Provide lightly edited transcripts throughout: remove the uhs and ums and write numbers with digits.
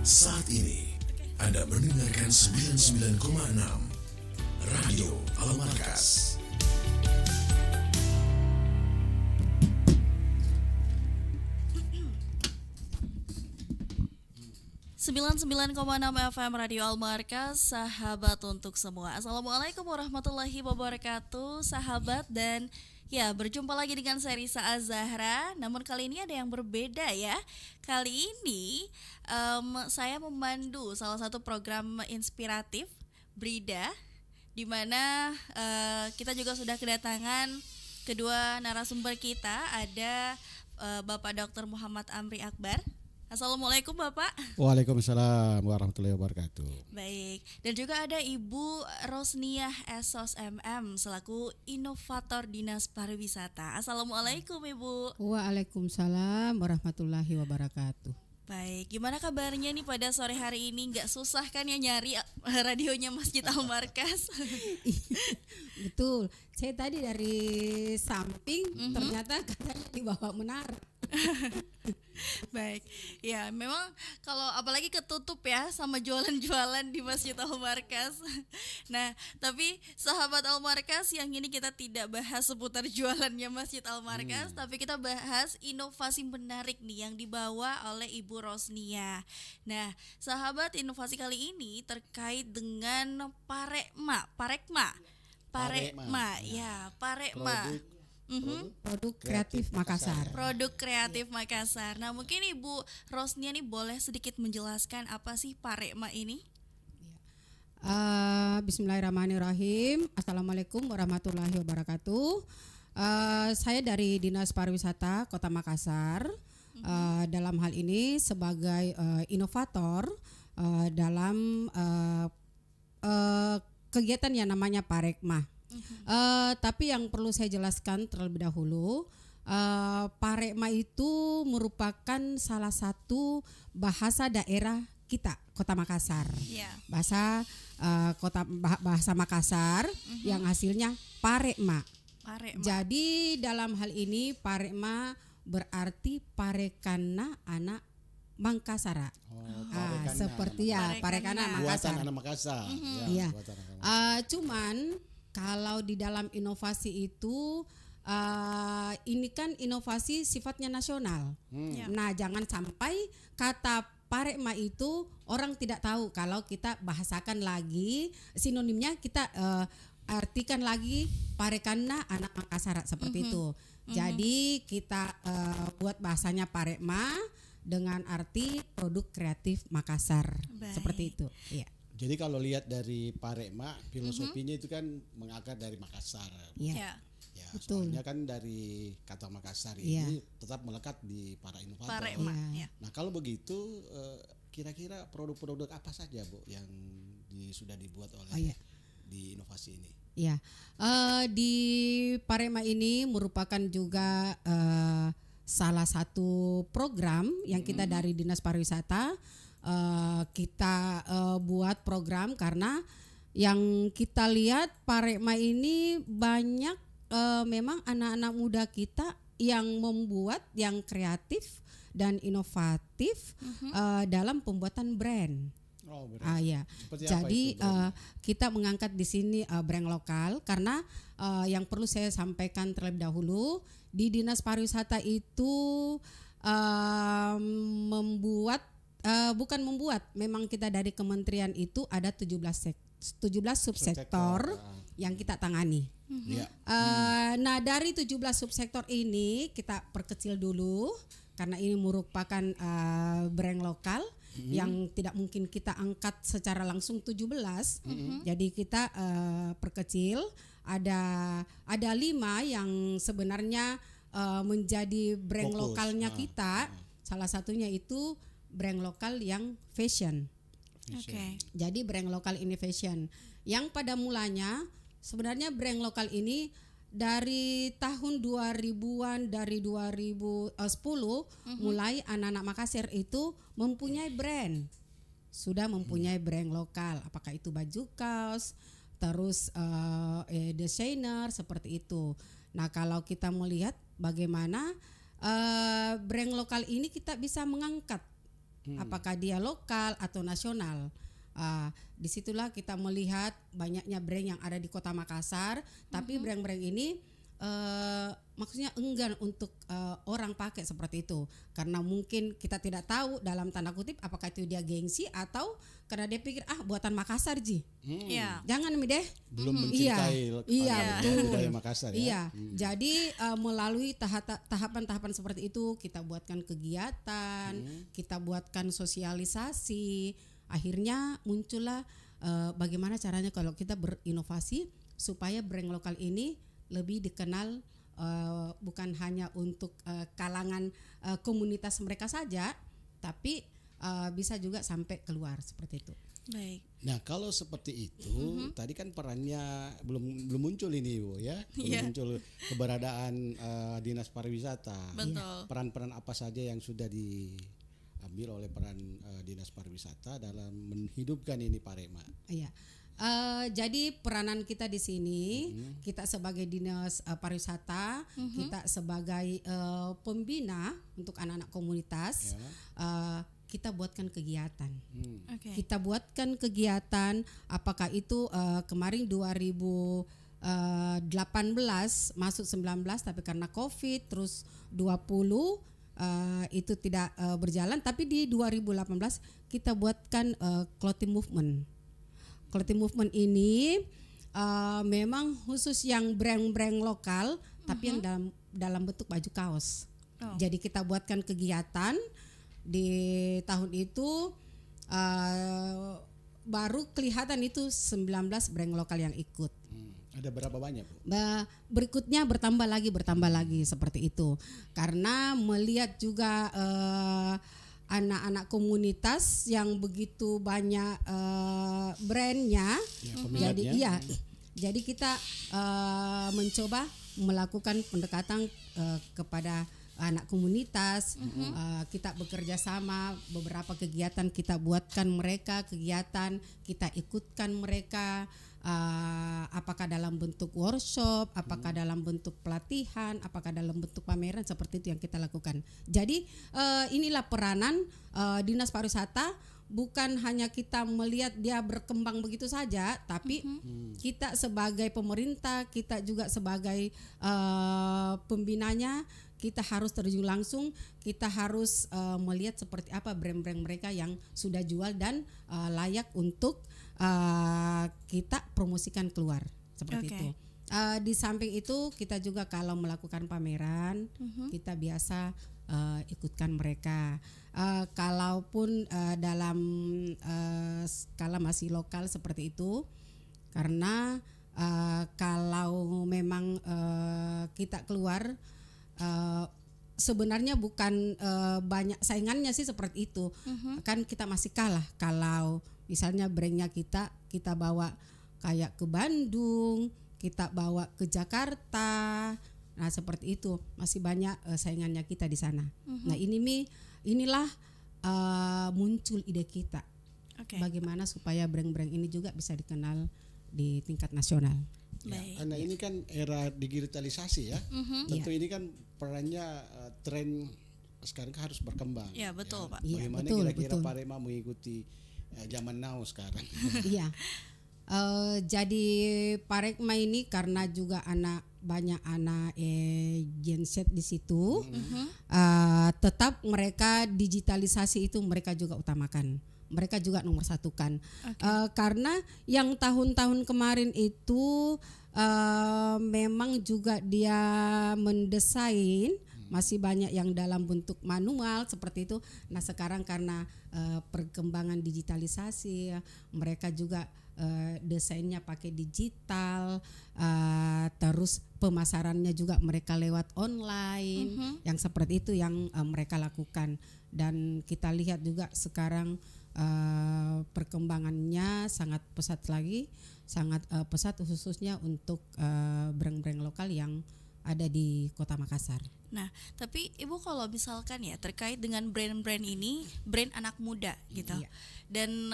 Saat ini Anda mendengarkan 99,6 Radio Al-Markas. Sembilan 99,6 FM Radio Al-Markas, sahabat untuk semua. Assalamualaikum warahmatullahi wabarakatuh, sahabat. Dan ya, berjumpa lagi dengan saya Risa Azahra. Namun kali ini ada yang berbeda ya. Kali ini saya memandu salah satu program inspiratif Brida, di mana kita juga sudah kedatangan kedua narasumber kita. Ada Bapak Dr. Muhammad Amri Akbar. Assalamualaikum Bapak. Waalaikumsalam warahmatullahi wabarakatuh. Baik, dan juga ada Ibu Rosniah Esos MM selaku inovator Dinas Pariwisata. Assalamualaikum Ibu. Waalaikumsalam warahmatullahi wabarakatuh. Baik, gimana kabarnya nih pada sore hari ini? Nggak susah kan ya nyari radionya Masjid Al-Markas? Betul, saya tadi dari samping ternyata katanya di bawah menara. Baik, ya memang kalau apalagi ketutup ya sama jualan-jualan di Masjid Al-Markas. Nah, tapi sahabat Al-Markas, yang ini kita tidak bahas seputar jualannya Masjid Al-Markas, tapi kita bahas inovasi menarik nih yang dibawa oleh Ibu Rosnia. Nah, sahabat, inovasi kali ini terkait dengan Parekma, ya, Parekma. Produk kreatif Makassar. Produk kreatif Makassar. Nah, mungkin Ibu Rosnia nih boleh sedikit menjelaskan apa sih Parekma ini? Bismillahirrahmanirrahim. Assalamualaikum warahmatullahi wabarakatuh. Saya dari Dinas Pariwisata Kota Makassar. Dalam hal ini sebagai inovator dalam kegiatan yang namanya Parekma. Tapi yang perlu saya jelaskan terlebih dahulu, Parekma itu merupakan salah satu bahasa daerah kita, Kota Makassar. Yeah. Bahasa Makassar yang hasilnya Parekma. Parekma. Jadi dalam hal ini Parekma berarti parekana anak Mangkasara. Seperti ya parekana Makassar. Buatan anak Makassar. Iya. Cuman kalau di dalam inovasi itu ini kan inovasi sifatnya nasional. Nah, jangan sampai kata Parekma itu orang tidak tahu kalau kita bahasakan lagi sinonimnya, kita artikan lagi parekana anak Makassar seperti itu. Jadi kita buat bahasanya Parekma dengan arti produk kreatif Makassar. Baik. Seperti itu. Iya. Jadi kalau lihat dari Parekma, filosofinya itu kan mengakar dari Makassar. Iya. Ya, Betul. soalnya kan dari kata Makassar Iya. ini tetap melekat di para inovator. Parekma. Iya. Ya. Nah, kalau begitu kira-kira produk-produk apa saja, Bu, yang sudah dibuat oleh di inovasi ini? Ya, di Parekma ini merupakan juga salah satu program yang kita dari Dinas Pariwisata kita buat program karena yang kita lihat Parekma ini banyak memang anak-anak muda kita yang membuat yang kreatif dan inovatif dalam pembuatan brand. Oh, berarti. Ya. Seperti apa Jadi itu, brand? kita mengangkat di sini brand lokal karena yang perlu saya sampaikan terlebih dahulu, di Dinas Pariwisata itu memang kita dari kementerian itu ada 17 subsektor yang kita tangani. Ya. Nah, dari 17 subsektor ini kita perkecil dulu karena ini merupakan brand lokal yang tidak mungkin kita angkat secara langsung 17. Jadi kita perkecil, ada 5 yang sebenarnya menjadi brand Fokus. lokalnya kita. Salah satunya itu brand lokal yang fashion. Oke. Jadi brand lokal ini fashion. Yang pada mulanya sebenarnya brand lokal ini dari tahun 2000-an, dari 2010 mulai anak-anak Makassar itu mempunyai brand. Sudah mempunyai brand lokal, apakah itu baju kaos, terus desainer seperti itu. Nah, kalau kita melihat bagaimana brand lokal ini kita bisa mengangkat apakah dia lokal atau nasional. Disitulah kita melihat banyaknya brand yang ada di Kota Makassar, tapi brand-brand ini maksudnya enggan untuk orang pakai seperti itu, karena mungkin kita tidak tahu dalam tanda kutip apakah itu dia gengsi atau karena dia pikir buatan Makassar ji. Iya. Jangan mi deh. Belum mencintai budaya Makassar ya. Iya. Jadi melalui tahapan-tahapan seperti itu kita buatkan kegiatan, kita buatkan sosialisasi. Akhirnya muncullah bagaimana caranya kalau kita berinovasi supaya brand lokal ini lebih dikenal bukan hanya untuk kalangan komunitas mereka saja, tapi bisa juga sampai keluar seperti itu. Baik. Nah kalau seperti itu tadi kan perannya belum muncul ini Bu ya, belum muncul keberadaan dinas pariwisata. Betul. Peran-peran apa saja yang sudah diambil oleh peran dinas pariwisata dalam menghidupkan ini Parema? Iya. Jadi peranan kita di sini, kita sebagai dinas pariwisata, kita sebagai pembina untuk anak-anak komunitas, kita buatkan kegiatan. Kita buatkan kegiatan, apakah itu kemarin 2018 masuk 19, tapi karena COVID terus 20 itu tidak berjalan, tapi di 2018 kita buatkan clothing movement. Clothing movement ini memang khusus yang brand-brand lokal, tapi yang dalam bentuk baju kaos. Jadi kita buatkan kegiatan di tahun itu, baru kelihatan itu 19 brand lokal yang ikut. Ada berapa banyak Bu? Berikutnya bertambah lagi seperti itu, karena melihat juga anak-anak komunitas yang begitu banyak brandnya, jadi kita mencoba melakukan pendekatan kepada anak komunitas. Kita bekerja sama, beberapa kegiatan kita buatkan mereka, kegiatan kita ikutkan mereka, apakah dalam bentuk workshop, apakah dalam bentuk pelatihan, apakah dalam bentuk pameran, seperti itu yang kita lakukan. Jadi inilah peranan dinas pariwisata, bukan hanya kita melihat dia berkembang begitu saja, tapi kita sebagai pemerintah, kita juga sebagai pembinanya, kita harus terjun langsung, kita harus melihat seperti apa brand-brand mereka yang sudah jual dan layak untuk kita promosikan keluar seperti itu. Di samping itu kita juga kalau melakukan pameran, kita biasa ikutkan mereka. Kalaupun dalam skala masih lokal seperti itu, karena kalau memang kita keluar, sebenarnya bukan banyak saingannya sih seperti itu. Kan kita masih kalah kalau misalnya brandnya kita bawa kayak ke Bandung, kita bawa ke Jakarta. Nah seperti itu, masih banyak saingannya kita di sana. Nah inilah muncul ide kita, bagaimana supaya brand-brand ini juga bisa dikenal di tingkat nasional. Karena ini kan era digitalisasi ya, tentu ini kan perannya tren sekarang kan harus berkembang. Ya betul Pak. Bagaimana kira-kira Parema mengikuti zaman now sekarang? Iya. Jadi Parema ini karena juga banyak anak Gen Z di situ, tetap mereka digitalisasi itu mereka juga utamakan. Mereka juga nomor satukan, karena yang tahun-tahun kemarin itu memang juga dia mendesain masih banyak yang dalam bentuk manual seperti itu. Nah sekarang karena perkembangan digitalisasi, mereka juga desainnya pakai digital, terus pemasarannya juga mereka lewat online, yang seperti itu yang mereka lakukan. Dan kita lihat juga sekarang perkembangannya sangat pesat lagi, sangat pesat khususnya untuk brand-brand lokal yang ada di Kota Makassar. Nah, tapi Ibu kalau misalkan ya terkait dengan brand-brand ini, brand anak muda gitu. Iya. Dan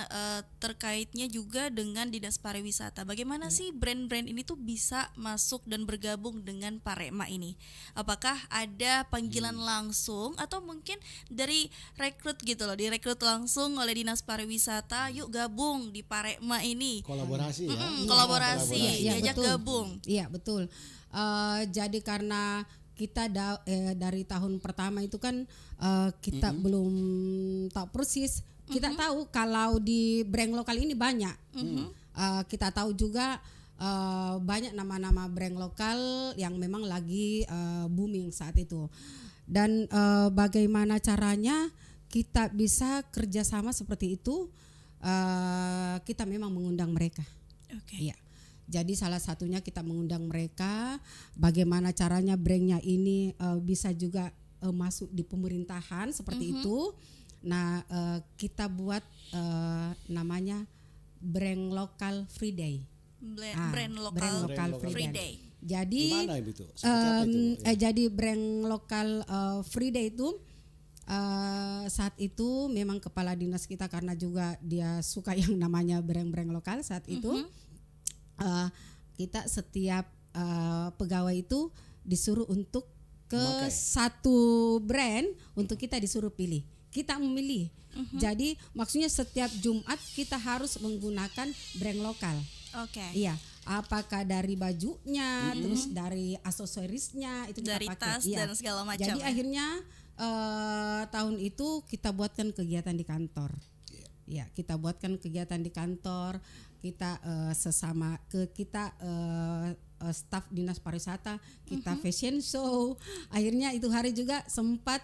terkaitnya juga dengan Dinas Pariwisata. Bagaimana sih brand-brand ini tuh bisa masuk dan bergabung dengan Parema ini? Apakah ada panggilan langsung atau mungkin dari rekrut gitu loh, direkrut langsung oleh Dinas Pariwisata, yuk gabung di Parema ini. Kolaborasi ya. Kolaborasi, Iya, diajak betul. gabung. Iya, betul. Jadi karena kita dari tahun pertama itu kan kita belum tahu persis. Kita tahu kalau di brand lokal ini banyak. Kita tahu juga banyak nama-nama brand lokal yang memang lagi booming saat itu. Dan bagaimana caranya kita bisa kerjasama seperti itu? Kita memang mengundang mereka. Oke. Iya. Jadi salah satunya kita mengundang mereka, bagaimana caranya brandnya ini bisa juga masuk di pemerintahan seperti itu. Nah, kita buat namanya brand lokal free day. Brand lokal, Brand lokal Brand free free day. day. Jadi Gimana itu? Seperti apa itu, Bu? jadi brand lokal free day itu saat itu memang kepala dinas kita karena juga dia suka yang namanya brand-brand lokal saat itu. Kita setiap pegawai itu disuruh untuk ke Memakai. satu brand untuk kita disuruh pilih. Kita memilih. Jadi maksudnya setiap Jumat kita harus menggunakan brand lokal. Oke. Iya, apakah dari bajunya, terus dari aksesorisnya itu kita Dari pakai. tas Iya. dan segala macam. Jadi ya? akhirnya tahun itu kita buatkan kegiatan di kantor. Ya, kita buatkan kegiatan di kantor. Kita sesama kita staf dinas pariwisata, kita fashion show. Akhirnya itu hari juga sempat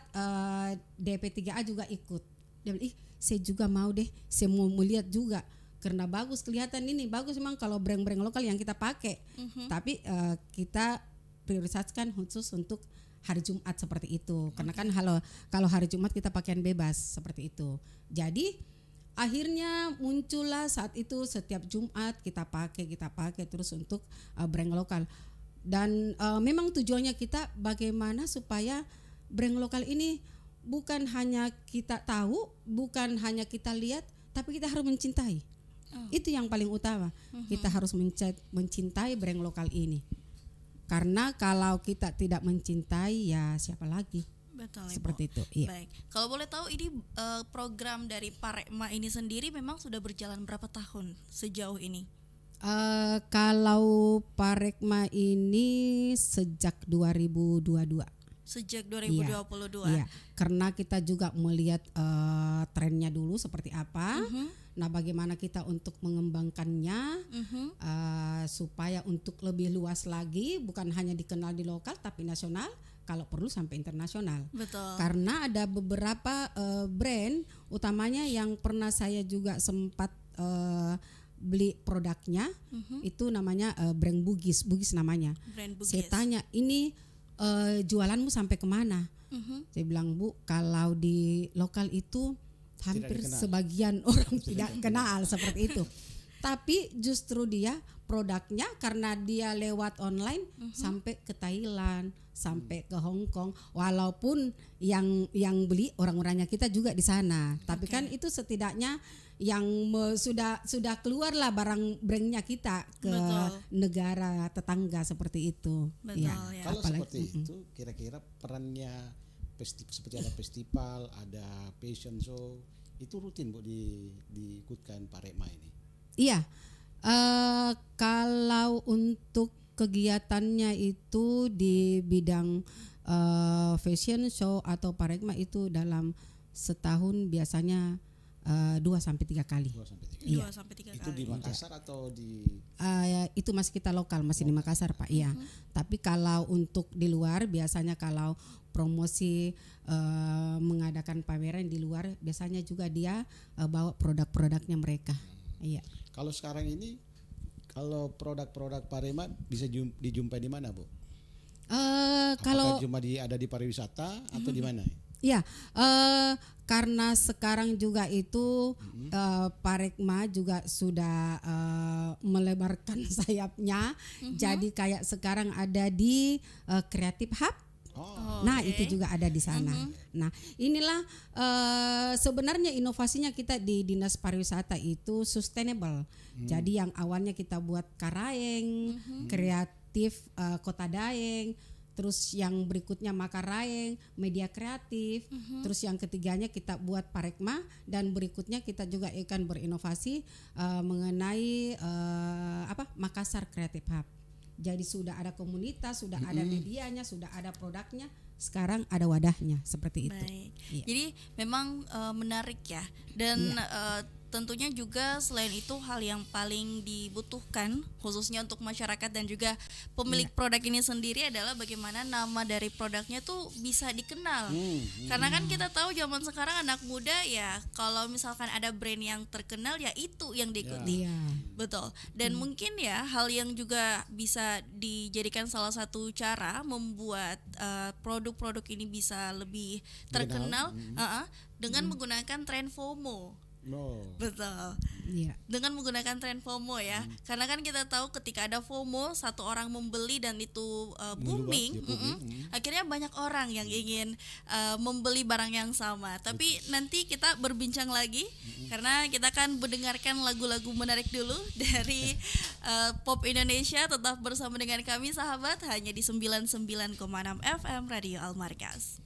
DP3A juga ikut. Dia bilang, saya juga mau deh, saya mau melihat juga karena bagus kelihatan ini, bagus memang kalau brand-brand lokal yang kita pakai. Tapi kita prioritaskan khusus untuk hari Jumat seperti itu. Karena kan kalau hari Jumat kita pakaian bebas seperti itu. Jadi akhirnya muncullah saat itu setiap Jumat kita pakai terus untuk brand lokal. Dan memang tujuannya kita bagaimana supaya brand lokal ini bukan hanya kita tahu, bukan hanya kita lihat, tapi kita harus mencintai. Itu yang paling utama. Kita harus mencintai brand lokal ini. Karena kalau kita tidak mencintai, ya siapa lagi? Betul, Ibu. Seperti itu. Iya. Baik. Kalau boleh tahu ini program dari Parema ini sendiri memang sudah berjalan berapa tahun sejauh ini? Kalau Parekma ini sejak 2022. Sejak 2022. Iya, karena kita juga melihat trennya dulu seperti apa. Nah, bagaimana kita untuk mengembangkannya supaya untuk lebih luas lagi, bukan hanya dikenal di lokal tapi nasional, kalau perlu sampai internasional. Betul. Karena ada beberapa brand, utamanya yang pernah saya juga sempat beli produknya, itu namanya brand Bugis namanya. Brand Bugis. Saya tanya, ini jualanmu sampai kemana? Saya bilang, Bu, kalau di lokal itu hampir dikenal. sebagian orang tidak kenal seperti itu. Tapi justru dia produknya karena dia lewat online sampai ke Thailand, sampai ke Hong Kong. Walaupun yang beli orang-orangnya kita juga di sana. Tapi kan itu setidaknya yang sudah keluarlah barang brandnya kita ke Betul. negara tetangga seperti itu. Betul, Ya. ya. Kalau Apalagi- seperti itu, kira-kira perannya seperti ada festival, ada fashion show, itu rutin Bu diikutkan Parema ini. Iya, kalau untuk kegiatannya itu di bidang fashion show atau Parekma itu dalam setahun biasanya 2-3 kali. 2-3 Iya. 2-3 Itu di kali. Makassar atau di Itu masih kita lokal, masih di Makassar Pak. Iya. Tapi kalau untuk di luar biasanya kalau promosi mengadakan pameran di luar biasanya juga dia bawa produk-produknya mereka. Iya. kalau sekarang ini kalau produk-produk Parema bisa dijumpai di mana, Bu? Kalau Apakah cuma ada di pariwisata atau di mana? ya, karena sekarang juga itu Parekma juga sudah melebarkan sayapnya. Jadi kayak sekarang ada di Creative Hub. Oh, Nah, oke. itu juga ada di sana. Nah, inilah sebenarnya inovasinya kita di Dinas Pariwisata itu sustainable. Jadi yang awalnya kita buat Karaeng, kreatif Kota Daeng, terus yang berikutnya Makaraeng, media kreatif, terus yang ketiganya kita buat Parekma, dan berikutnya kita juga akan berinovasi mengenai Makassar Creative Hub. Jadi sudah ada komunitas, sudah ada medianya, sudah ada produknya, sekarang ada wadahnya seperti itu. Baik. Iya. Jadi memang menarik ya. Dan tentunya juga selain itu hal yang paling dibutuhkan khususnya untuk masyarakat dan juga pemilik produk ini sendiri adalah bagaimana nama dari produknya tuh bisa dikenal. Karena kan kita tahu zaman sekarang anak muda ya kalau misalkan ada brand yang terkenal ya itu yang diikuti. Iya. Betul. Dan mungkin ya hal yang juga bisa dijadikan salah satu cara membuat produk-produk ini bisa lebih terkenal dengan menggunakan tren FOMO. oh. Betul. Iya. Dengan menggunakan tren FOMO ya. Karena kan kita tahu ketika ada FOMO satu orang membeli dan itu booming, akhirnya banyak orang yang ingin membeli barang yang sama. Tapi nanti kita berbincang lagi karena kita akan mendengarkan lagu-lagu menarik dulu dari Pop Indonesia. Tetap bersama dengan kami sahabat hanya di 99,6 FM Radio Al Markas.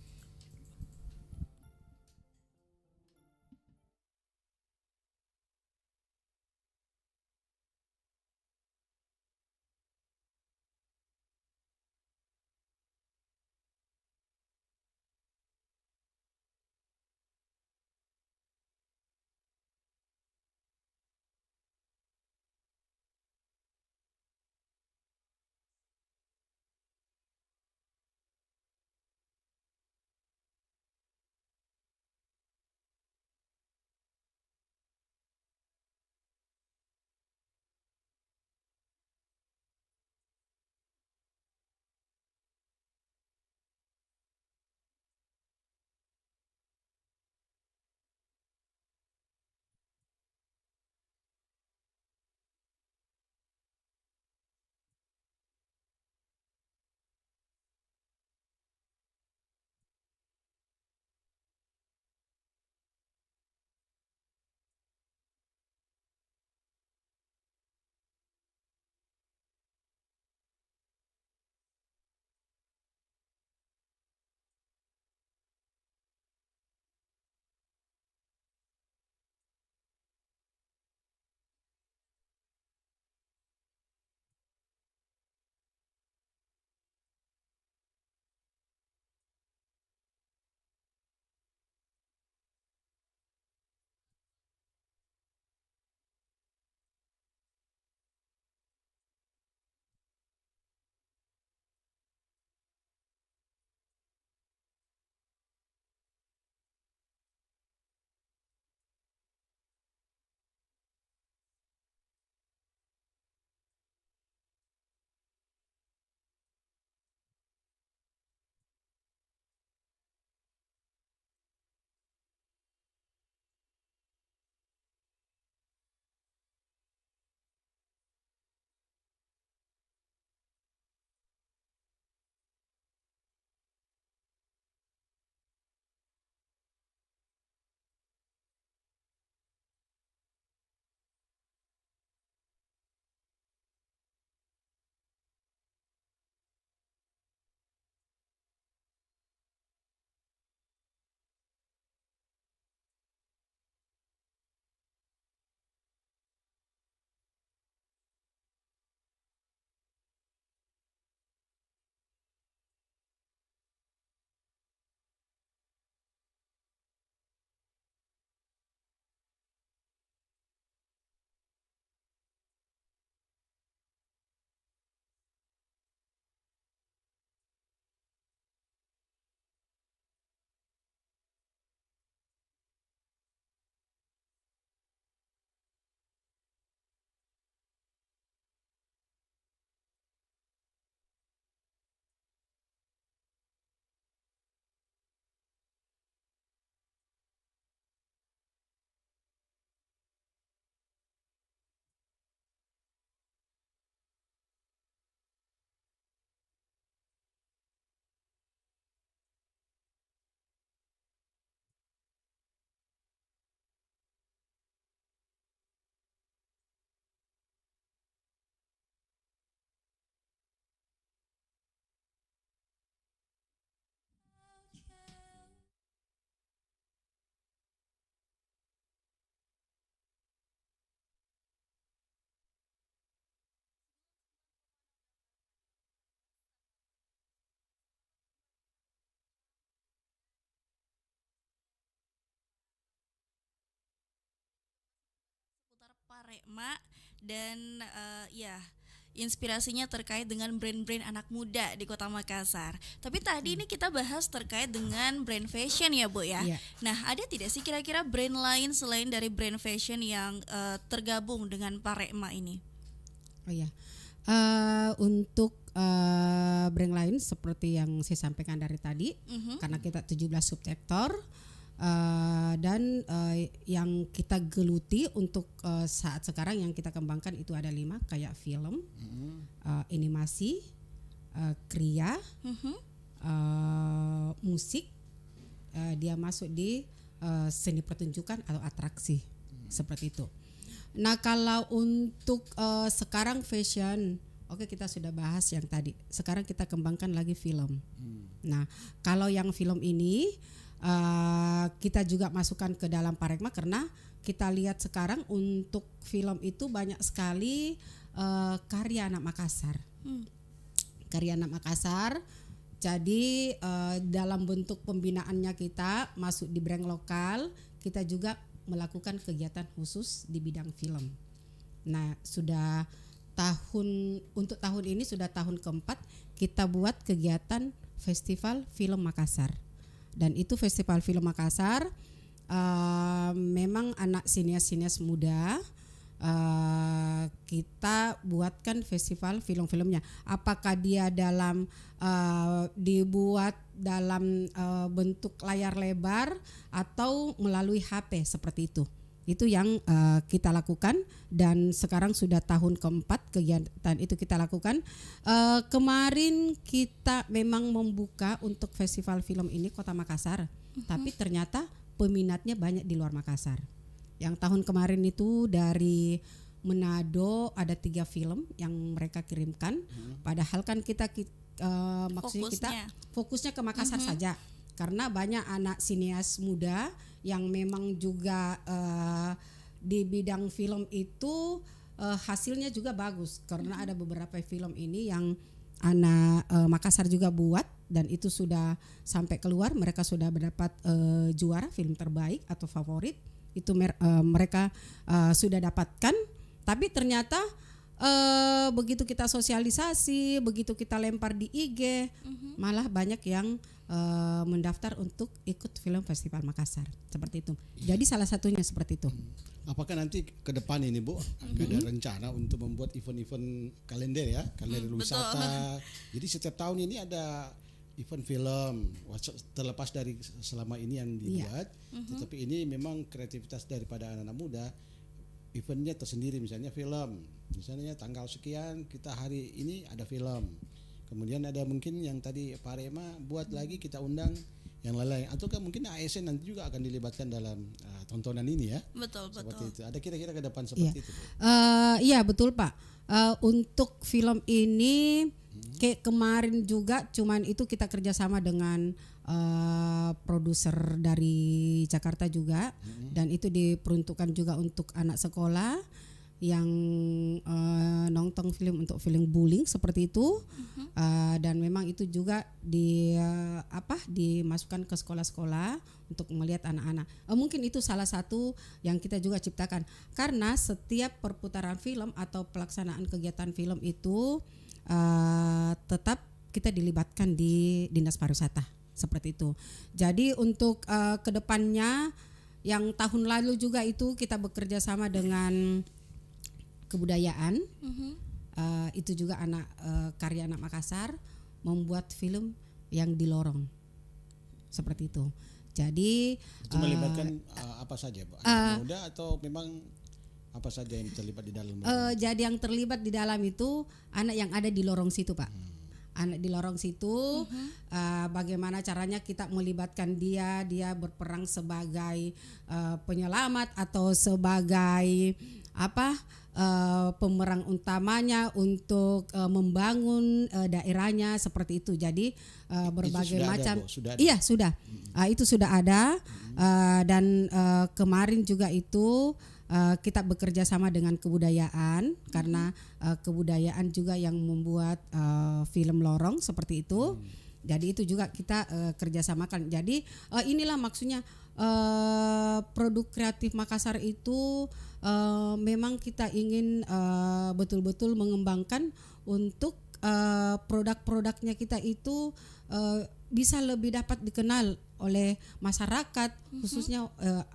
Parekma dan ya inspirasinya terkait dengan brand-brand anak muda di Kota Makassar. Tapi tadi ini kita bahas terkait dengan brand fashion ya Bu ya. Iya. Nah, ada tidak sih kira-kira brand lain selain dari brand fashion yang tergabung dengan Parekma ini? Oh ya, untuk brand lain seperti yang saya sampaikan dari tadi, karena kita 17 subsektor dan yang kita geluti untuk saat sekarang yang kita kembangkan itu ada 5 kayak film, animasi, kriya, musik, dia masuk di seni pertunjukan atau atraksi seperti itu. Nah kalau untuk sekarang fashion, oke kita sudah bahas yang tadi. Sekarang kita kembangkan lagi film. Nah kalau yang film ini kita juga masukkan ke dalam Parekma karena kita lihat sekarang untuk film itu banyak sekali karya anak Makassar. Karya anak Makassar. Jadi dalam bentuk pembinaannya kita masuk di brand lokal, kita juga melakukan kegiatan khusus di bidang film. Nah, untuk tahun ini sudah tahun keempat kita buat kegiatan Festival Film Makassar. Dan itu Festival Film Makassar memang anak sinias-sinias muda kita buatkan festival film-filmnya. Apakah dia dibuat dalam bentuk layar lebar atau melalui HP seperti itu. Itu yang kita lakukan dan sekarang sudah tahun keempat kegiatan itu kita lakukan. Kemarin kita memang membuka untuk festival film ini Kota Makassar, tapi ternyata peminatnya banyak di luar Makassar. Yang tahun kemarin itu dari Manado ada 3 film yang mereka kirimkan. Padahal kan kita maksudnya kita fokusnya ke Makassar saja. Karena banyak anak sinias muda yang memang juga di bidang film itu hasilnya juga bagus. Karena ada beberapa film ini yang anak Makassar juga buat dan itu sudah sampai keluar. Mereka sudah mendapat juara film terbaik atau favorit. Itu mereka sudah dapatkan. Tapi ternyata begitu kita sosialisasi, begitu kita lempar di IG, malah banyak yang mendaftar untuk ikut film Festival Makassar seperti itu. Jadi salah satunya seperti itu. Apakah nanti ke depan ini Bu ada rencana untuk membuat event-event kalender ya, kalender wisata. Jadi setiap tahun ini ada event film terlepas dari selama ini yang dibuat, tetapi ini memang kreativitas daripada anak-anak muda. Eventnya tersendiri, misalnya film, misalnya tanggal sekian kita hari ini ada film, kemudian ada mungkin yang tadi Parekma buat lagi kita undang yang lain-lain, ataukah mungkin ASN nanti juga akan dilibatkan dalam tontonan ini ya. Betul. Itu ada kira-kira ke depan seperti itu. Iya betul Pak. Untuk film ini kayak kemarin juga cuman itu kita kerjasama dengan produser dari Jakarta juga dan itu diperuntukkan juga untuk anak sekolah yang nonton film untuk film bullying seperti itu dan memang itu juga dimasukkan ke sekolah-sekolah untuk melihat anak-anak. Mungkin itu salah satu yang kita juga ciptakan karena setiap perputaran film atau pelaksanaan kegiatan film itu tetap kita dilibatkan di Dinas Pariwisata seperti itu. Jadi untuk kedepannya yang tahun lalu juga itu kita bekerja sama dengan kebudayaan, itu juga karya anak Makassar membuat film yang di lorong seperti itu. Jadi itu melibatkan apa saja Bu? Anak muda atau memang apa saja yang terlibat di dalam? Jadi yang terlibat di dalam itu anak yang ada di lorong situ Pak. Anak di lorong situ, bagaimana caranya kita melibatkan dia berperang sebagai penyelamat atau sebagai pemeran utamanya untuk membangun daerahnya seperti itu. Jadi berbagai macam. Iya sudah, itu sudah ada dan kemarin juga itu. Kita bekerja sama dengan kebudayaan karena kebudayaan juga yang membuat film lorong seperti itu. Jadi itu juga kita kerjasamakan. Jadi inilah maksudnya produk kreatif Makassar itu memang kita ingin betul-betul mengembangkan untuk produk-produknya kita itu bisa lebih dapat dikenal oleh masyarakat, khususnya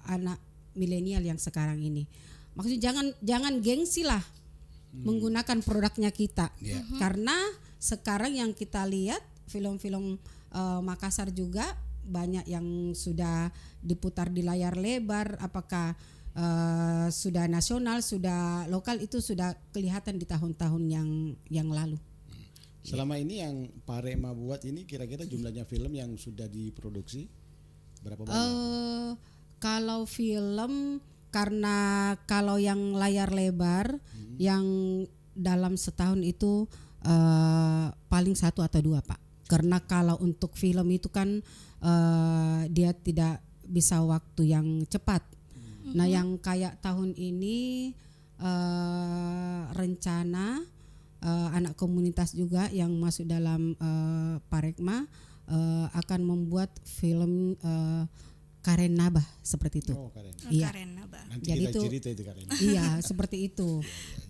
anak milenial yang sekarang ini. Maksudnya jangan gengsi lah menggunakan produknya kita, karena sekarang yang kita lihat film-film Makassar juga banyak yang sudah diputar di layar lebar, apakah sudah nasional, sudah lokal, itu sudah kelihatan di tahun-tahun yang lalu. Selama ini yang Pak Rema buat ini kira-kira jumlahnya film yang sudah diproduksi berapa banyak? Kalau film, karena kalau yang layar lebar yang dalam setahun itu paling 1 atau 2 Pak. Karena kalau untuk film itu kan dia tidak bisa waktu yang cepat. Nah yang kayak tahun ini rencana anak komunitas juga yang masuk dalam Parekma akan membuat film Karen Nabah seperti itu. Oh, Karen. Iya. Karen Nabah. Nanti Jadi kita itu- cerita itu Karen. Iya seperti itu.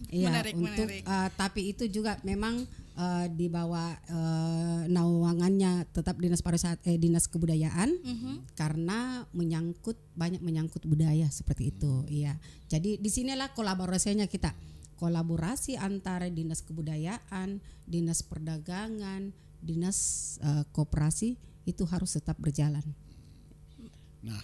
Iya Menarik, untuk menarik. tapi itu juga memang di bawah naungannya tetap dinas kebudayaan, karena banyak menyangkut budaya seperti itu. Iya. Jadi disinilah kolaborasinya kita. Kolaborasi antara dinas kebudayaan, dinas perdagangan, dinas koperasi itu harus tetap berjalan. Nah,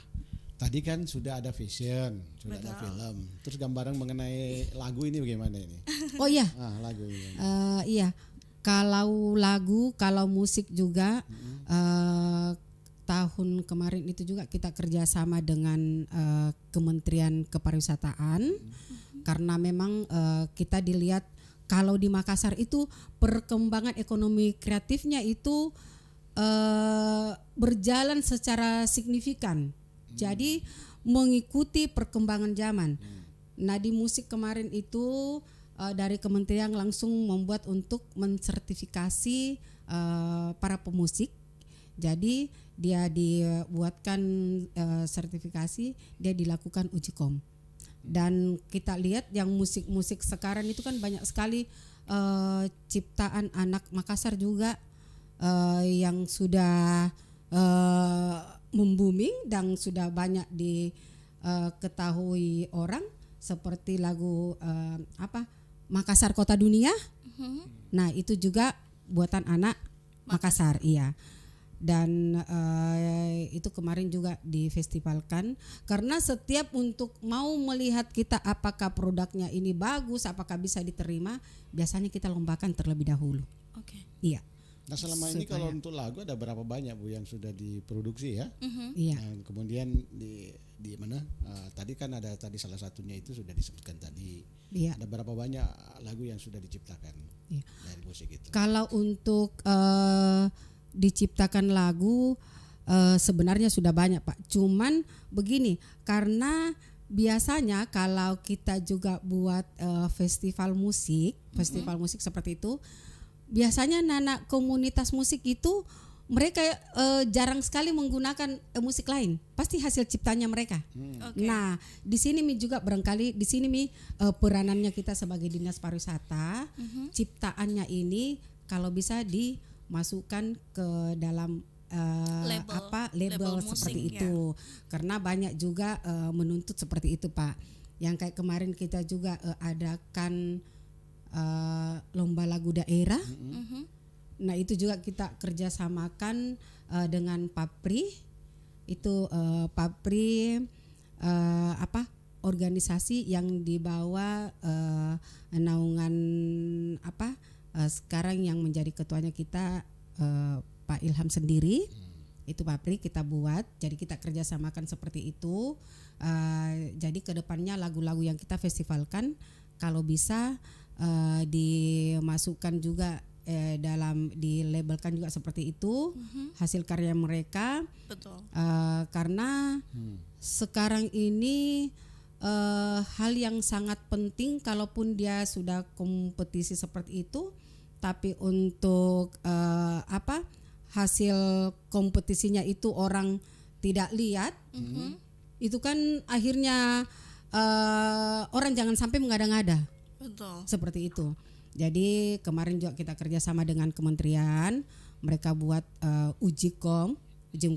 tadi kan sudah ada fashion, sudah ada film. Terus gambaran mengenai lagu ini bagaimana ini? Oh iya. Lagu ini. Iya, kalau lagu, kalau musik juga tahun kemarin itu juga kita kerjasama dengan Kementerian Kepariwisataan, karena memang kita dilihat kalau di Makassar itu perkembangan ekonomi kreatifnya itu berjalan secara signifikan. Jadi mengikuti perkembangan zaman. Nah di musik kemarin itu dari kementerian langsung membuat untuk mensertifikasi para pemusik. Jadi dia dibuatkan sertifikasi, dia dilakukan uji kom. Dan kita lihat yang musik-musik sekarang itu kan banyak sekali ciptaan anak Makassar juga yang sudah membooming dan sudah banyak diketahui orang, seperti lagu Makassar Kota Dunia. Nah itu juga buatan anak Makassar, iya. Dan itu kemarin juga difestivalkan, karena setiap untuk mau melihat kita apakah produknya ini bagus, apakah bisa diterima, biasanya kita lombakan terlebih dahulu. Oke. Iya. Nah selama ini kalau untuk lagu ada berapa banyak Bu yang sudah diproduksi ya? Iya. Nah, kemudian di mana? Tadi kan ada salah satunya itu sudah disebutkan tadi. Iya. Ada berapa banyak lagu yang sudah diciptakan Iya. dari musik itu? Kalau untuk diciptakan lagu sebenarnya sudah banyak Pak. Cuman begini, karena biasanya kalau kita juga buat festival musik seperti itu, biasanya anak komunitas musik itu mereka jarang sekali menggunakan musik lain, pasti hasil ciptanya mereka. Oke. Nah, di sini juga barangkali di sini peranannya kita sebagai dinas pariwisata, ciptaannya ini kalau bisa dimasukkan ke dalam label musik, seperti ya. itu, karena banyak juga menuntut seperti itu Pak. Yang kayak kemarin kita juga adakan lomba lagu daerah. Nah itu juga kita kerjasamakan dengan Papri. Itu Papri organisasi yang dibawa naungan sekarang yang menjadi ketuanya kita Pak Ilham sendiri. Itu Papri kita buat. Jadi kita kerjasamakan seperti itu. Jadi kedepannya lagu-lagu yang kita festivalkan kalau bisa dimasukkan juga dilabelkan juga seperti itu, hasil karya mereka. Betul. Karena sekarang ini hal yang sangat penting, kalaupun dia sudah kompetisi seperti itu, tapi untuk hasil kompetisinya itu orang tidak lihat, itu kan akhirnya orang jangan sampai mengada-ngada. Betul. Seperti itu. Jadi kemarin juga kita kerjasama dengan kementerian, mereka buat uji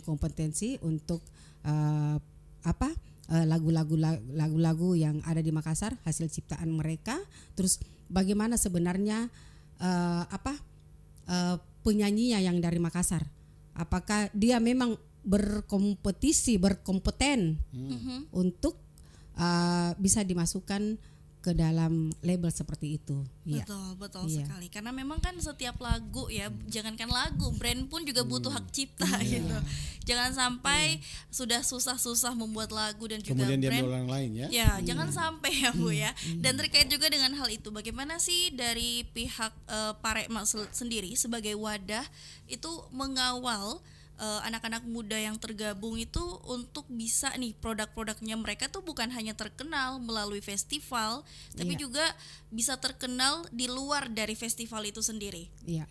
kompetensi untuk lagu-lagu yang ada di Makassar, hasil ciptaan mereka. Terus bagaimana sebenarnya penyanyinya yang dari Makassar, apakah dia memang berkompeten untuk bisa dimasukkan ke dalam label seperti itu. Betul sekali. Karena memang kan setiap lagu ya, jangankan lagu, brand pun juga butuh hak cipta gitu. Jangan sampai sudah susah-susah membuat lagu dan juga kemudian brand. diambil orang lain ya. Ya, jangan sampai ya Bu ya. Dan terkait juga dengan hal itu, bagaimana sih dari pihak Parekma sendiri sebagai wadah itu mengawal anak-anak muda yang tergabung itu untuk bisa nih produk-produknya mereka tuh bukan hanya terkenal melalui festival, tapi juga bisa terkenal di luar dari festival itu sendiri. Iya.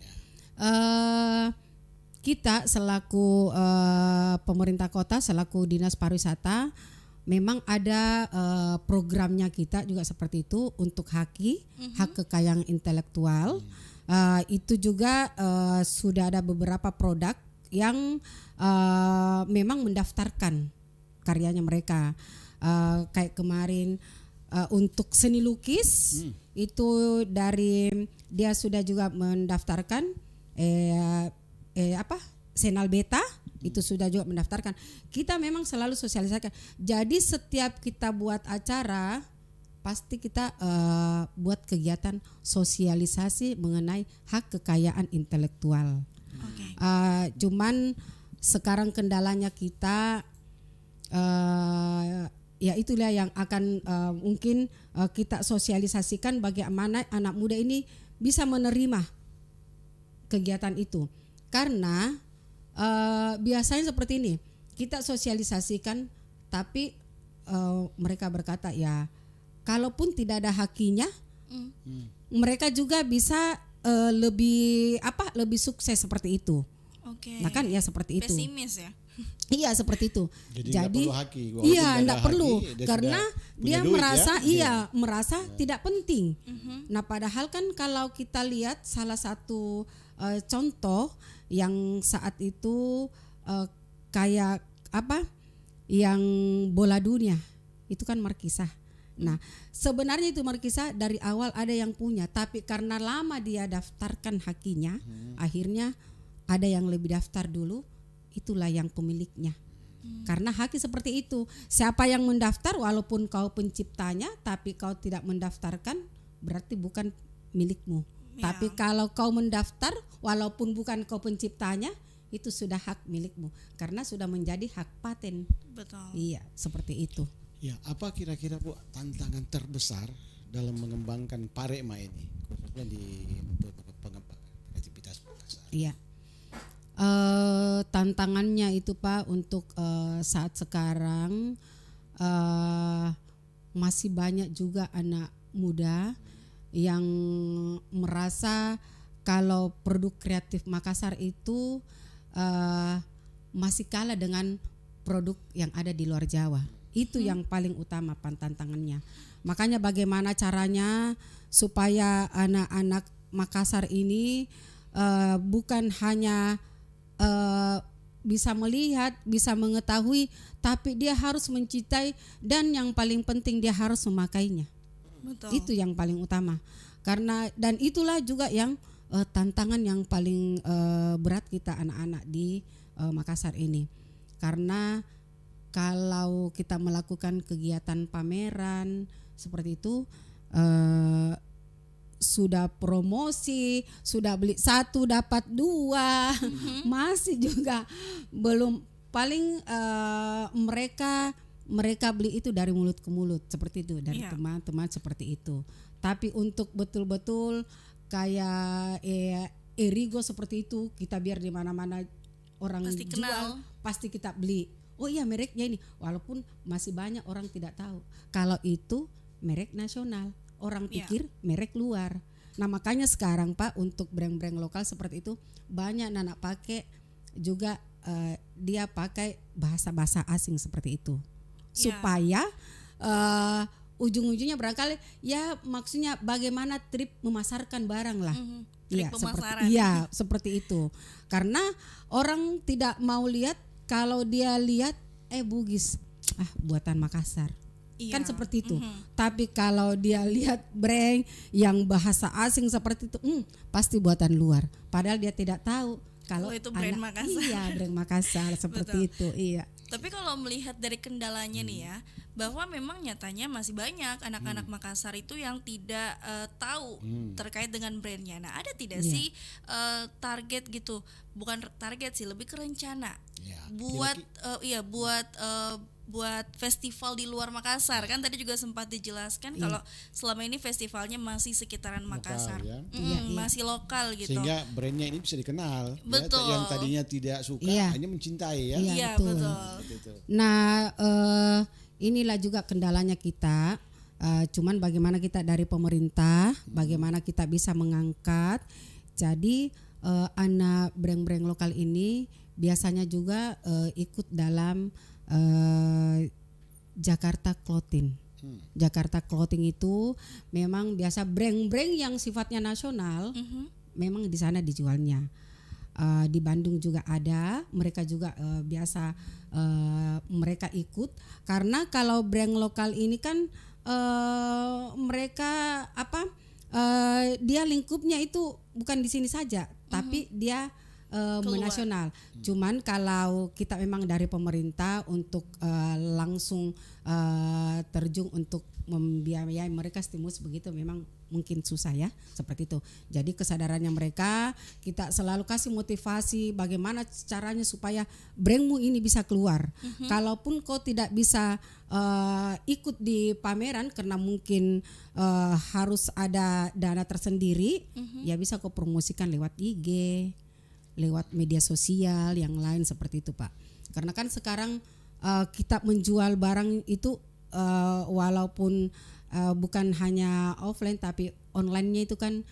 Kita selaku pemerintah kota, selaku dinas pariwisata, memang ada programnya kita juga seperti itu untuk hak kekayaan intelektual. Itu juga sudah ada beberapa produk yang memang mendaftarkan karyanya mereka. Kayak kemarin untuk seni lukis itu dari dia sudah juga mendaftarkan Senal Beta itu sudah juga mendaftarkan. Kita memang selalu sosialisasikan. Jadi setiap kita buat acara pasti kita buat kegiatan sosialisasi mengenai hak kekayaan intelektual. Cuman sekarang kendalanya kita ya itulah yang akan mungkin kita sosialisasikan bagaimana anak muda ini bisa menerima kegiatan itu. Karena biasanya seperti ini, kita sosialisasikan tapi mereka berkata ya kalaupun tidak ada hakinya mereka juga bisa lebih sukses seperti itu. Nah kan ya seperti itu. Pesimis ya. Iya seperti itu. Jadi enggak perlu karena dia merasa merasa tidak penting. Nah padahal kan kalau kita lihat salah satu contoh yang saat itu kayak yang bola dunia itu kan Markisah. Nah, sebenarnya itu Markisah dari awal ada yang punya, tapi karena lama dia daftarkan hakinya, akhirnya ada yang lebih daftar dulu, itulah yang pemiliknya. Karena haki seperti itu, siapa yang mendaftar walaupun kau penciptanya, tapi kau tidak mendaftarkan, berarti bukan milikmu. Tapi kalau kau mendaftar, walaupun bukan kau penciptanya, itu sudah hak milikmu, karena sudah menjadi hak paten. Betul. Iya, seperti itu. Ya, apa kira-kira Bu tantangan terbesar dalam mengembangkan Parekma ini, khususnya untuk pengembangan aktivitas Makassar? Iya, tantangannya itu Pak untuk saat sekarang masih banyak juga anak muda yang merasa kalau produk kreatif Makassar itu masih kalah dengan produk yang ada di luar Jawa. Itu yang paling utama tantangannya. Makanya bagaimana caranya supaya anak-anak Makassar ini bukan hanya bisa melihat, bisa mengetahui, tapi dia harus mencintai dan yang paling penting dia harus memakainya. Betul. Itu yang paling utama. Karena dan itulah juga yang tantangan yang paling berat kita anak-anak di Makassar ini. Karena kalau kita melakukan kegiatan pameran seperti itu, sudah promosi, sudah beli 1 dapat 2, masih juga belum, paling mereka beli itu dari mulut ke mulut seperti itu, dari teman-teman seperti itu. Tapi untuk betul-betul kayak Erigo seperti itu, kita biar di mana-mana orang pasti jual kenal, pasti kita beli. Oh iya mereknya ini, walaupun masih banyak orang tidak tahu kalau itu merek nasional, orang pikir merek luar. Nah makanya sekarang Pak untuk brand-brand lokal seperti itu banyak anak pakai juga, dia pakai bahasa-bahasa asing seperti itu supaya ujung-ujungnya barangkali ya maksudnya bagaimana trik memasarkan barang lah. Trik Iya, pemasaran. seperti itu. Karena orang tidak mau lihat, kalau dia lihat Bugis buatan Makassar. Iya. Kan seperti itu. Tapi kalau dia lihat brand yang bahasa asing seperti itu, pasti buatan luar. Padahal dia tidak tahu kalau itu brand Makassar. Iya, brand Makassar seperti itu. Iya. Tapi kalau melihat dari kendalanya nih ya, bahwa memang nyatanya masih banyak anak-anak Makassar itu yang tidak tahu terkait dengan brandnya. Nah, ada tidak sih target gitu? Bukan target sih, lebih ke rencana Ya, buat festival di luar Makassar. Kan tadi juga sempat dijelaskan kalau selama ini festivalnya masih sekitaran Makassar, ya. masih lokal gitu. Sehingga brandnya ini bisa dikenal. Betul. Ya, yang tadinya tidak suka Iya. hanya mencintai ya. Iya, Iya, betul. betul. Gitu. Nah, inilah juga kendalanya kita. Cuman bagaimana kita dari pemerintah, bagaimana kita bisa mengangkat. Jadi anak brand-brand lokal ini biasanya juga ikut dalam Jakarta Clothing. Jakarta Clothing itu memang biasa brand-brand yang sifatnya nasional, memang di sana dijualnya. Di Bandung juga ada, mereka juga biasa mereka ikut, karena kalau brand lokal ini kan mereka dia lingkupnya itu bukan di sini saja, tapi dia menasional. Cuman kalau kita memang dari pemerintah untuk langsung terjun untuk membiayai mereka stimulus begitu, memang mungkin susah ya, seperti itu. Jadi kesadarannya mereka, kita selalu kasih motivasi bagaimana caranya supaya brandmu ini bisa keluar. Kalaupun kau tidak bisa ikut di pameran karena mungkin harus ada dana tersendiri, ya bisa kau promosikan lewat IG, lewat media sosial yang lain seperti itu, Pak. Karena kan sekarang kita menjual barang itu walaupun bukan hanya offline tapi online-nya itu kan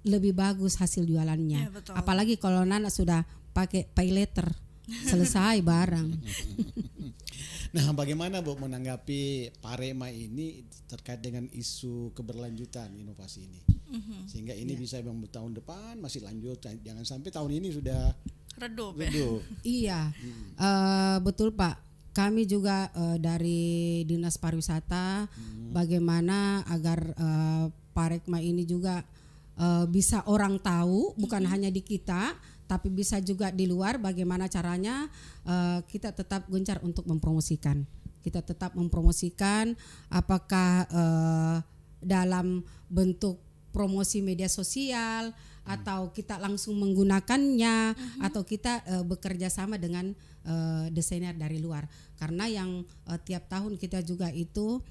lebih bagus hasil jualannya. Ya, betul. Apalagi kalau Nana sudah pakai pay letter, selesai barang. Nah, bagaimana Bu menanggapi Parema ini terkait dengan isu keberlanjutan inovasi ini? Sehingga ini bisa memang tahun depan masih lanjut, jangan sampai tahun ini sudah Redup ya. redup. Iya, betul Pak. Kami juga dari Dinas Pariwisata bagaimana agar Parekma ini juga bisa orang tahu, bukan hanya di kita, tapi bisa juga di luar. Bagaimana caranya kita tetap gencar untuk mempromosikan. Kita tetap mempromosikan, apakah dalam bentuk promosi media sosial atau kita langsung menggunakannya atau kita bekerja sama dengan desainer dari luar. Karena yang tiap tahun kita juga itu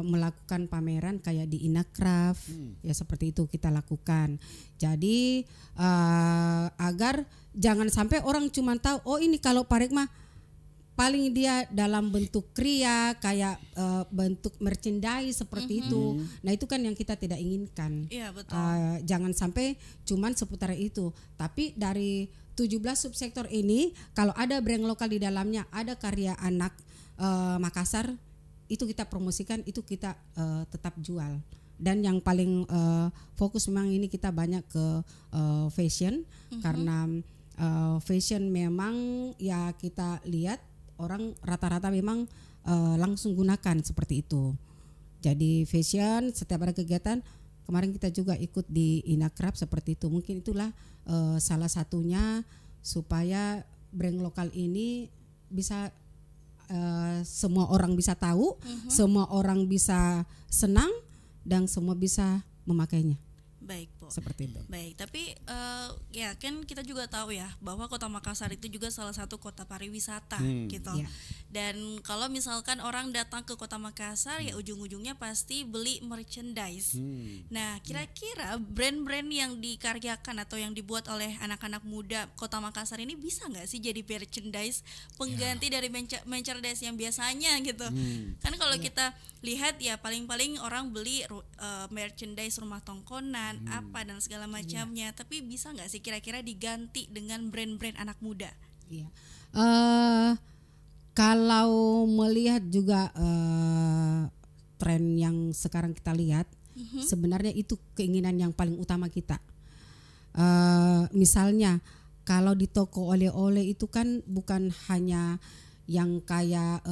melakukan pameran kayak di Inacraft, ya seperti itu kita lakukan. Jadi agar jangan sampai orang cuma tahu oh ini kalau Parekma paling dia dalam bentuk kriya kayak bentuk merchandise seperti itu. Nah itu kan yang kita tidak inginkan. Iya, betul. Jangan sampai cuman seputar itu. Tapi dari 17 subsektor ini kalau ada brand lokal di dalamnya, ada karya anak Makassar, itu kita promosikan, itu kita tetap jual. Dan yang paling fokus memang ini kita banyak ke fashion, karena fashion memang ya kita lihat orang rata-rata memang langsung gunakan seperti itu. Jadi fashion setiap ada kegiatan, kemarin kita juga ikut di Inacraft seperti itu. Mungkin itulah salah satunya supaya brand lokal ini bisa semua orang bisa tahu, semua orang bisa senang dan semua bisa memakainya. Baik, Bu. Seperti itu. Baik, tapi ya kan kita juga tahu ya bahwa Kota Makassar itu juga salah satu kota pariwisata gitu. Iya. Dan kalau misalkan orang datang ke Kota Makassar ya ujung-ujungnya pasti beli merchandise. Nah, kira-kira brand-brand yang dikaryakan atau yang dibuat oleh anak-anak muda Kota Makassar ini bisa nggak sih jadi merchandise pengganti dari merchandise yang biasanya gitu? Kan kalau kita lihat ya paling-paling orang beli merchandise rumah tongkonan apa dan segala macamnya, tapi bisa nggak sih kira-kira diganti dengan brand-brand anak muda? Iya. Kalau melihat juga tren yang sekarang kita lihat, sebenarnya itu keinginan yang paling utama kita. Misalnya kalau di toko oleh-oleh itu kan bukan hanya yang kayak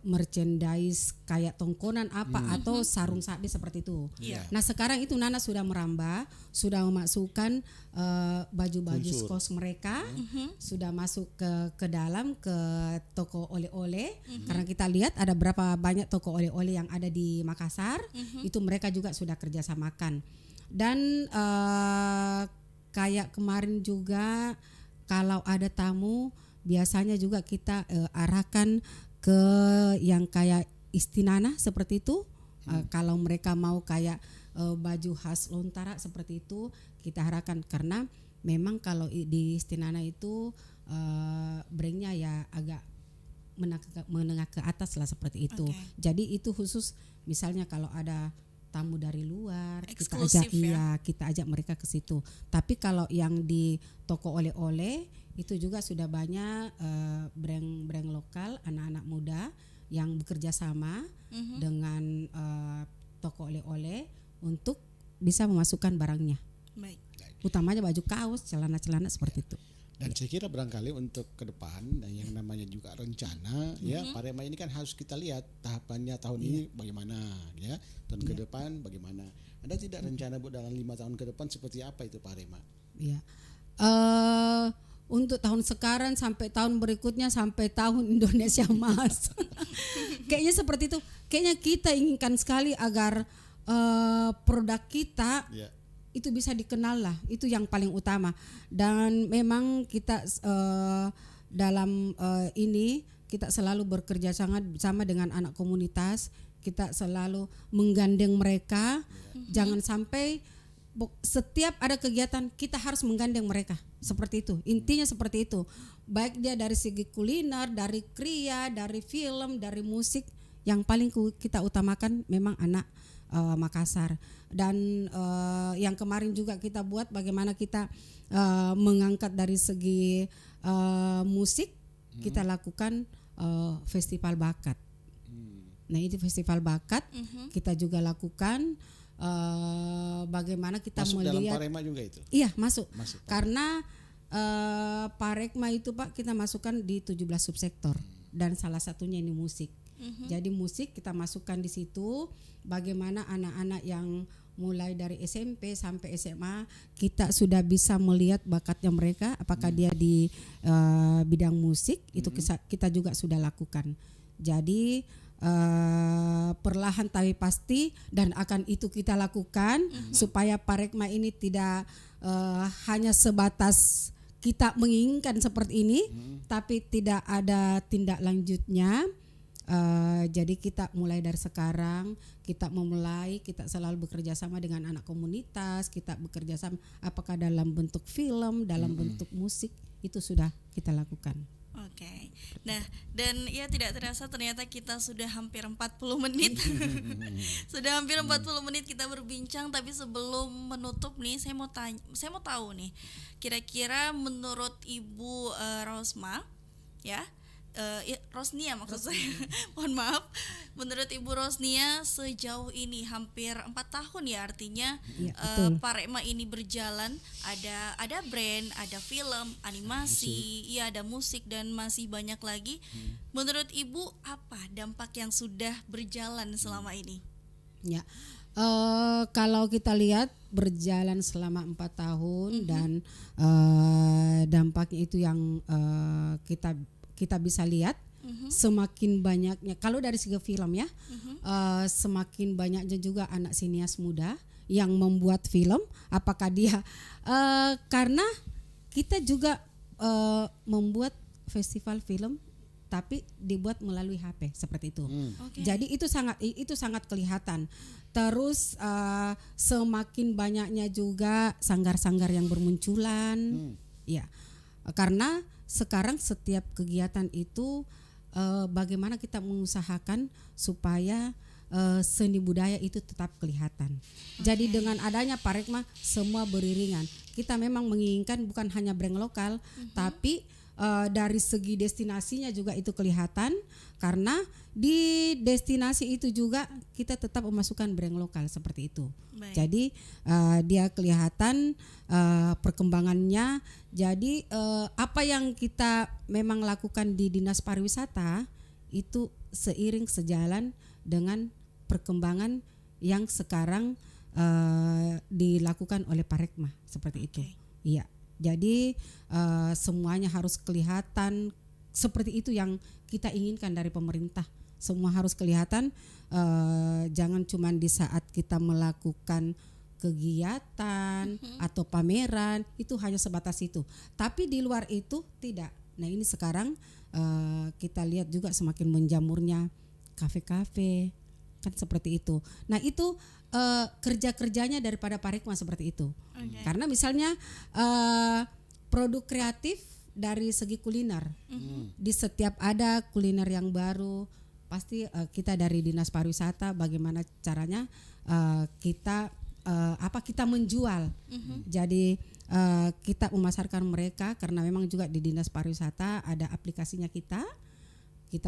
merchandise kayak tongkonan apa atau sarung sabi seperti itu. Iya. Nah sekarang itu Nana sudah merambah, sudah memasukkan baju-baju skos mereka, sudah masuk ke dalam ke toko oleh-oleh. Karena kita lihat ada berapa banyak toko oleh-oleh yang ada di Makassar, itu mereka juga sudah kerjasamakan. Dan kayak kemarin juga kalau ada tamu biasanya juga kita arahkan ke yang kayak istinana seperti itu. Kalau mereka mau kayak baju khas Lontara seperti itu kita arahkan, karena memang kalau di istinana itu brandnya ya agak menengah ke atas lah seperti itu. Jadi itu khusus misalnya kalau ada tamu dari luar Eksklusif, kita ajak mereka ke situ. Tapi kalau yang di toko oleh-oleh itu juga sudah banyak brand lokal anak-anak muda yang bekerja sama dengan toko oleh-oleh untuk bisa memasukkan barangnya. Baik. Utamanya baju kaos, celana-celana seperti itu. Dan saya kira barangkali untuk ke depan dan yang namanya juga rencana ya Parema ini kan harus kita lihat tahapannya tahun ini bagaimana ya, tahun ke depan bagaimana. Ada tidak rencana Bu dalam 5 tahun ke depan seperti apa itu Parema? Iya. Untuk tahun sekarang sampai tahun berikutnya sampai tahun Indonesia Emas. Kayaknya seperti itu. Kayaknya kita inginkan sekali agar produk kita itu bisa dikenal lah, itu yang paling utama. Dan memang kita dalam ini kita selalu bekerja sama dengan anak komunitas, kita selalu menggandeng mereka. Jangan sampai setiap ada kegiatan kita harus menggandeng mereka, seperti itu. Intinya seperti itu. Baik dia dari segi kuliner, dari kriya, dari film, dari musik, yang paling kita utamakan memang anak Makassar. Dan yang kemarin juga kita buat bagaimana kita mengangkat dari segi musik, kita lakukan festival bakat. Nah itu festival bakat kita juga lakukan. Bagaimana kita masuk melihat dalam Parema juga itu? Iya masuk. Pak. Karena Parekma itu Pak kita masukkan di 17 subsektor dan salah satunya ini musik. Jadi musik kita masukkan di situ. Bagaimana anak-anak yang mulai dari SMP sampai SMA kita sudah bisa melihat bakatnya mereka, apakah dia di bidang musik itu kita juga sudah lakukan. Jadi perlahan tapi pasti dan akan itu kita lakukan supaya Parekma ini tidak hanya sebatas kita menginginkan seperti ini tapi tidak ada tindak lanjutnya. Jadi kita mulai dari sekarang kita memulai, kita selalu bekerja sama dengan anak komunitas, kita bekerja sama apakah dalam bentuk film, dalam bentuk musik, itu sudah kita lakukan. Oke. Nah, dan ya tidak terasa ternyata kita sudah hampir 40 menit. Sudah hampir 40 menit kita berbincang, tapi sebelum menutup nih saya mau tahu nih. Kira-kira menurut Ibu Rosma ya, Rosnia maksud saya. Mohon maaf. Menurut Ibu Rosnia sejauh ini hampir 4 tahun ya artinya Parekma ini berjalan, ada brand, ada film, animasi, ya ada musik dan masih banyak lagi. Menurut Ibu apa dampak yang sudah berjalan selama ini? Ya. Kalau kita lihat berjalan selama 4 tahun dan dampaknya itu yang kita bisa lihat semakin banyaknya kalau dari segi film ya semakin banyaknya juga anak sinias muda yang membuat film. Apakah dia karena kita juga membuat festival film tapi dibuat melalui HP seperti itu. Jadi itu sangat kelihatan. Terus semakin banyaknya juga sanggar-sanggar yang bermunculan. Ya. Karena sekarang setiap kegiatan itu bagaimana kita mengusahakan supaya seni budaya itu tetap kelihatan. Jadi dengan adanya Parekma semua beriringan. Kita memang menginginkan bukan hanya brand lokal, tapi dari segi destinasinya juga itu kelihatan, karena di destinasi itu juga kita tetap memasukkan brand lokal seperti itu. Baik. Jadi dia kelihatan perkembangannya. Jadi apa yang kita memang lakukan di Dinas Pariwisata itu seiring sejalan dengan perkembangan yang sekarang dilakukan oleh Parekma seperti itu. Iya. Jadi semuanya harus kelihatan seperti itu yang kita inginkan dari pemerintah. Semua harus kelihatan, jangan cuma di saat kita melakukan kegiatan atau pameran itu hanya sebatas itu. Tapi di luar itu tidak. Nah ini sekarang kita lihat juga semakin menjamurnya kafe-kafe kan seperti itu. Nah itu kerja-kerjanya daripada Parekma seperti itu. Karena misalnya produk kreatif dari segi kuliner, di setiap ada kuliner yang baru pasti kita dari Dinas Pariwisata bagaimana caranya kita menjual. Jadi kita memasarkan mereka karena memang juga di Dinas Pariwisata ada aplikasinya kita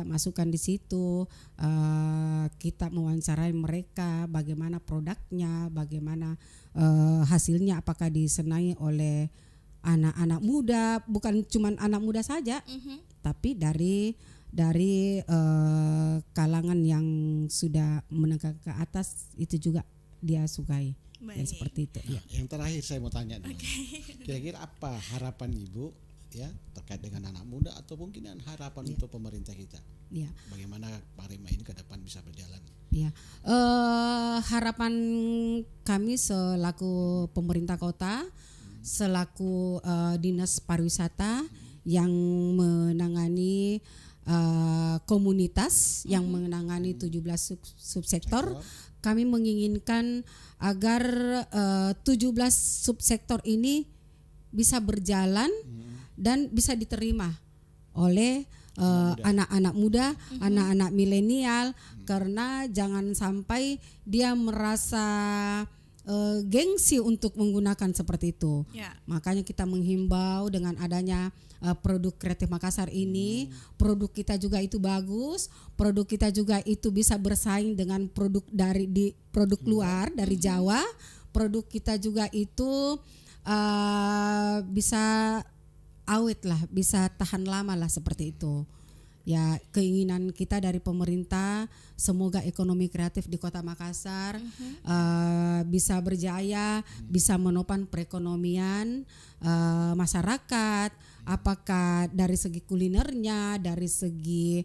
masukkan di situ, kita mewawancarai mereka bagaimana produknya, bagaimana hasilnya, apakah disenangi oleh anak-anak muda, bukan cuma anak muda saja, tapi dari kalangan yang sudah menengah ke atas itu juga dia sukai. Ya, seperti itu. Ya, yang terakhir saya mau tanya dulu. Kira-kira apa harapan Ibu ya terkait dengan anak muda atau mungkin harapan untuk pemerintah kita? Ya. Bagaimana Parekma ini ke depan bisa berjalan? Ya, harapan kami selaku pemerintah kota, selaku Dinas Pariwisata yang menangani komunitas, yang menangani 17 subsektor, kami menginginkan agar 17 subsektor ini bisa berjalan dan bisa diterima oleh anak-anak muda, anak-anak milenial, karena jangan sampai dia merasa gengsi untuk menggunakan seperti itu. Makanya kita menghimbau dengan adanya produk Kreatif Makassar ini, produk kita juga itu bagus, produk kita juga itu bisa bersaing dengan produk produk luar dari Jawa, produk kita juga itu bisa awet lah, bisa tahan lama lah seperti itu. Ya, keinginan kita dari pemerintah semoga ekonomi kreatif di Kota Makassar bisa berjaya, bisa menopang perekonomian masyarakat, apakah dari segi kulinernya, dari segi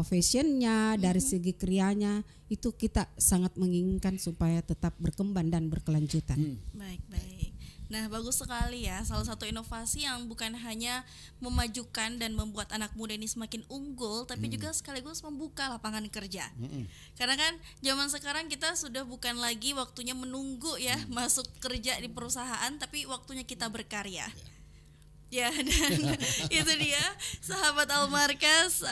fashionnya, dari segi krianya, itu kita sangat menginginkan supaya tetap berkembang dan berkelanjutan. Baik. Nah, bagus sekali ya. Salah satu inovasi yang bukan hanya memajukan dan membuat anak muda ini semakin unggul, tapi juga sekaligus membuka lapangan kerja. Karena kan zaman sekarang kita sudah bukan lagi waktunya menunggu ya masuk kerja di perusahaan, tapi waktunya kita berkarya. Ya, dan itu dia sahabat Almarkas,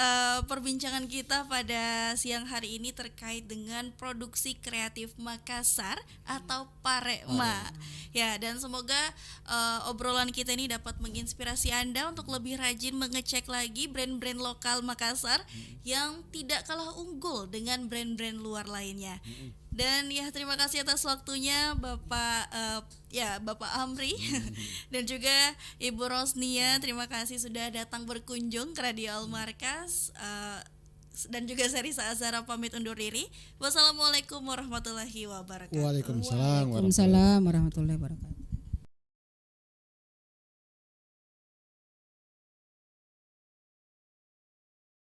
perbincangan kita pada siang hari ini terkait dengan produksi kreatif Makassar atau Parekma. Ya, dan semoga obrolan kita ini dapat menginspirasi Anda untuk lebih rajin mengecek lagi brand-brand lokal Makassar yang tidak kalah unggul dengan brand-brand luar lainnya. Dan ya, terima kasih atas waktunya Bapak Bapak Amri dan juga Ibu Rosnia. Terima kasih sudah datang berkunjung ke Radio Almarkas, dan juga Serisa Azhara pamit undur diri. Wassalamualaikum warahmatullahi wabarakatuh. Waalaikumsalam Waalaikumsalam warahmatullahi wabarakatuh.